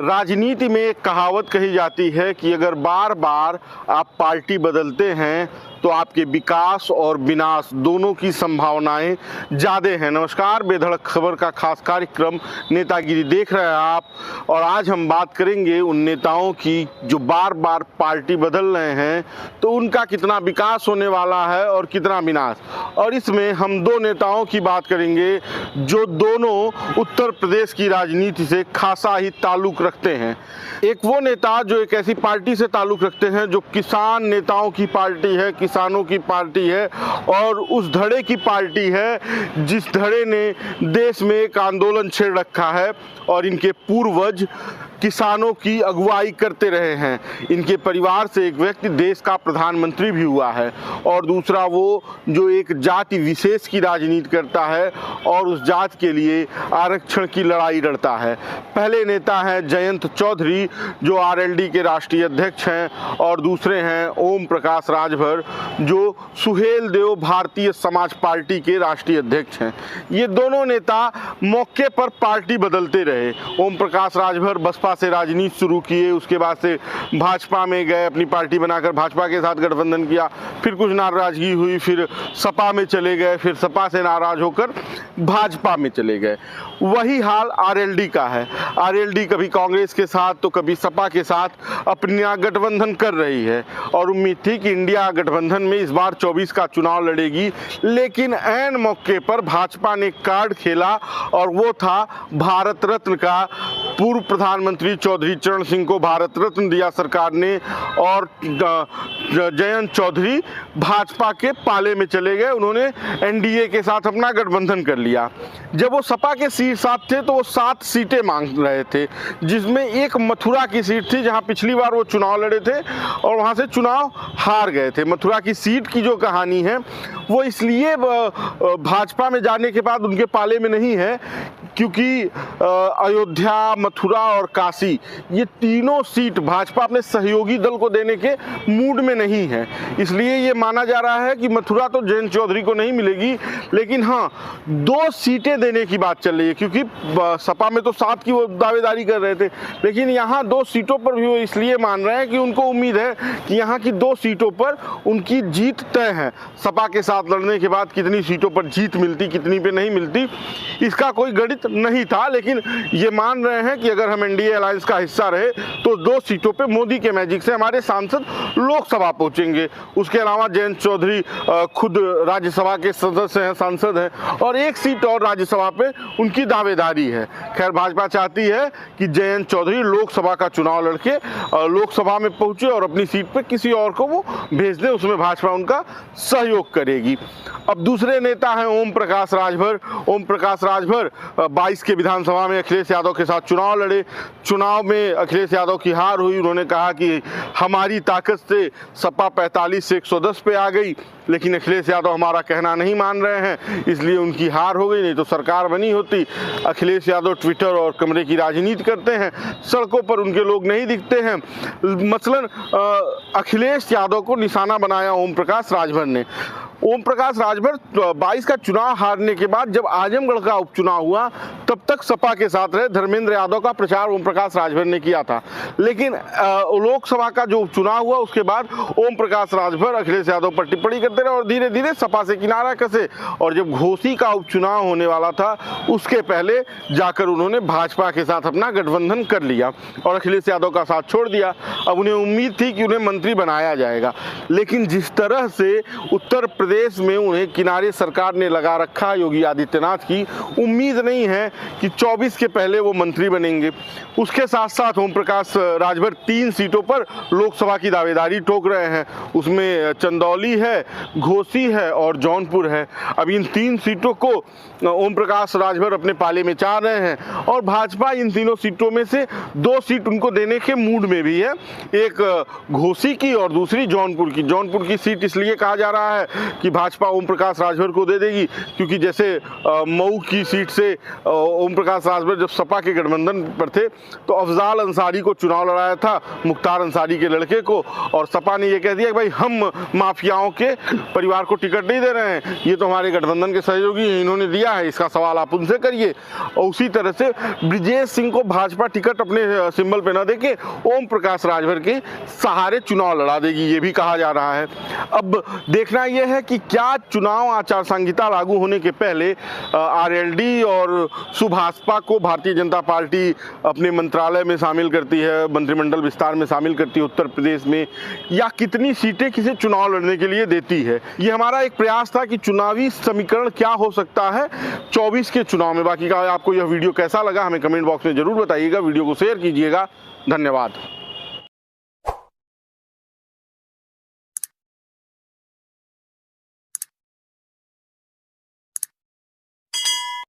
राजनीति में एक कहावत कही जाती है कि अगर बार बार आप पार्टी बदलते हैं तो आपके विकास और विनाश दोनों की संभावनाएं ज़्यादा हैं। नमस्कार, बेधड़क खबर का खास कार्यक्रम नेतागिरी देख रहे हैं आप, और आज हम बात करेंगे उन नेताओं की जो बार बार पार्टी बदल रहे हैं, तो उनका कितना विकास होने वाला है और कितना विनाश। और इसमें हम दो नेताओं की बात करेंगे जो दोनों उत्तर प्रदेश की राजनीति से खासा ही ताल्लुक़ रखते हैं। एक वो नेता जो एक ऐसी पार्टी से ताल्लुक़ रखते हैं जो किसान नेताओं की पार्टी है, किसानों की पार्टी है, और उस धड़े की पार्टी है जिस धड़े ने देश में एक आंदोलन छेड़ रखा है और इनके पूर्वज किसानों की अगुवाई करते रहे हैं। इनके परिवार से एक व्यक्ति देश का प्रधानमंत्री भी हुआ है, और दूसरा वो जो एक जाति विशेष की राजनीति करता है और उस जाति के लिए आरक्षण की लड़ाई लड़ता है। पहले नेता हैं जयंत चौधरी जो आरएलडी के राष्ट्रीय अध्यक्ष हैं, और दूसरे हैं ओम प्रकाश राजभर जो सुहेलदेव भारतीय समाज पार्टी के राष्ट्रीय अध्यक्ष हैं। ये दोनों नेता मौके पर पार्टी बदलते रहे। ओम प्रकाश राजभर बसपा से राजनीति शुरू किए, उसके बाद से भाजपा में गए, अपनी पार्टी बनाकर भाजपा के साथ गठबंधन किया, फिर कुछ नाराजगी हुई, फिर सपा में चले गए, फिर सपा से नाराज होकर भाजपा में चले गए। वही हाल आरएलडी का है। आरएलडी कभी कांग्रेस के साथ तो कभी सपा के साथ अपना गठबंधन कर रही है, और उम्मीद थी कि इंडिया गठबंधन में इस बार 24 का चुनाव लड़ेगी, लेकिन ऐन मौके पर भाजपा ने कार्ड खेला, और वो था भारत रत्न का। पूर्व प्रधानमंत्री चौधरी चरण सिंह को भारत रत्न दिया सरकार ने, और जयंत चौधरी भाजपा के पाले में चले गए। उन्होंने एनडीए के साथ अपना गठबंधन कर लिया। जब वो सपा के सीट साथ थे तो वो 7 सीटें मांग रहे थे, जिसमें एक मथुरा की सीट थी जहां पिछली बार वो चुनाव लड़े थे और वहां से चुनाव हार गए थे। मथुरा की सीट की जो कहानी है वो इसलिए भाजपा में जाने के बाद उनके पाले में नहीं है क्योंकि अयोध्या, मथुरा और काशी, ये तीनों सीट भाजपा अपने सहयोगी दल को देने के मूड में नहीं है। इसलिए ये माना जा रहा है कि मथुरा तो जयंत चौधरी को नहीं मिलेगी, लेकिन हाँ 2 सीटें देने की बात चल रही है, क्योंकि सपा में तो 7 की वो दावेदारी कर रहे थे, लेकिन यहाँ 2 सीटों पर भी वो इसलिए मान रहे हैं कि उनको उम्मीद है कि यहाँ की 2 सीटों पर उनकी जीत तय है। सपा के साथ लड़ने के बाद कितनी सीटों पर जीत मिलती, कितनी पे नहीं मिलती, इसका कोई गणित नहीं था, लेकिन ये मान रहे हैं कि अगर हम एनडीए अलायंस का हिस्सा रहे तो 2 सीटों पे मोदी के मैजिक से हमारे सांसद लोकसभा पहुंचेंगे। उसके अलावा जयंत चौधरी खुद राज्यसभा के सदस्य हैं, सांसद हैं, और 1 सीट और राज्यसभा पे उनकी दावेदारी है। खैर, भाजपा चाहती है कि जयंत चौधरी लोकसभा का चुनाव लड़के लोकसभा में पहुंचे और अपनी सीट पे किसी और को वो भेज दे, उसमें भाजपा उनका सहयोग करेगी। अब दूसरे नेता हैं ओम प्रकाश राजभर। ओम प्रकाश राजभर 22 के विधानसभा में अखिलेश यादव के साथ चुनाव लड़े। चुनाव में अखिलेश यादव की हार हुई। उन्होंने कहा कि हमारी ताकत से सपा 45 से 110 पे आ गई, लेकिन अखिलेश यादव हमारा कहना नहीं मान रहे हैं, इसलिए उनकी हार हो गई, नहीं तो सरकार बनी होती। अखिलेश यादव ट्विटर और कमरे की राजनीति करते हैं, सड़कों पर उनके लोग नहीं दिखते हैं। मसलन अखिलेश यादव को निशाना बनाया ओम प्रकाश राजभर ने। ओम प्रकाश राजभर 22 का चुनाव हारने के बाद जब आजमगढ़ का उपचुनाव हुआ तब तक सपा के साथ रहे। धर्मेंद्र यादव का प्रचार ओम प्रकाश राजभर ने किया था, लेकिन लोकसभा का जो उपचुनाव हुआ उसके बाद ओम प्रकाश राजभर अखिलेश यादव पर टिप्पणी करते रहे और धीरे धीरे सपा से किनारा कसे। और जब घोसी का उपचुनाव होने वाला था उसके पहले जाकर उन्होंने भाजपा के साथ अपना गठबंधन कर लिया और अखिलेश यादव का साथ छोड़ दिया। अब उन्हें उम्मीद थी कि उन्हें मंत्री बनाया जाएगा, लेकिन जिस तरह से उत्तर प्रदेश में उन्हें किनारे सरकार ने लगा रखा योगी आदित्यनाथ की, उम्मीद नहीं है कि 24 के पहले वो मंत्री बनेंगे। उसके साथ साथ ओम प्रकाश राजभर 3 सीटों पर लोकसभा की दावेदारी ठोक रहे हैं। उसमें चंदौली है, घोसी है और जौनपुर है। अब इन 3 सीटों को ओम प्रकाश राजभर अपने पाले में चाह रहे हैं, और भाजपा इन तीनों सीटों में से 2 सीट उनको देने के मूड में भी है, एक घोसी की और दूसरी जौनपुर की। जौनपुर की सीट इसलिए कहा जा रहा है कि भाजपा ओम प्रकाश राजभर को दे देगी, क्योंकि जैसे मऊ की सीट से ओम प्रकाश राजभर जब सपा के गठबंधन पर थे तो अफजाल अंसारी को चुनाव लड़ाया था, मुख्तार अंसारी के लड़के को, और सपा ने ये कह दिया कि भाई हम माफियाओं के परिवार को टिकट नहीं दे रहे हैं, ये तो हमारे गठबंधन के सहयोगी हैं, इन्होंने दिया है, इसका सवाल आप उनसे करिए। और उसी तरह से ब्रिजेश सिंह को भाजपा टिकट अपने सिंबल पे न देके ओम प्रकाश राजभर के सहारे चुनाव लड़ा देगी, ये भी कहा जा रहा है। अब देखना यह है कि क्या चुनाव आचार संहिता लागू होने के पहले आरएलडी और सुभाषपा को भारतीय जनता पार्टी अपने मंत्रालय में शामिल करती है, मंत्रिमंडल विस्तार में शामिल करती है उत्तर प्रदेश में, या कितनी सीटें किसे चुनाव लड़ने के लिए देती है। ये हमारा एक प्रयास था कि चुनावी समीकरण क्या हो सकता है 24 के चुनाव में। बाकी का आपको यह वीडियो कैसा लगा हमें कमेंट बॉक्स में जरूर बताइएगा, वीडियो को शेयर कीजिएगा। धन्यवाद।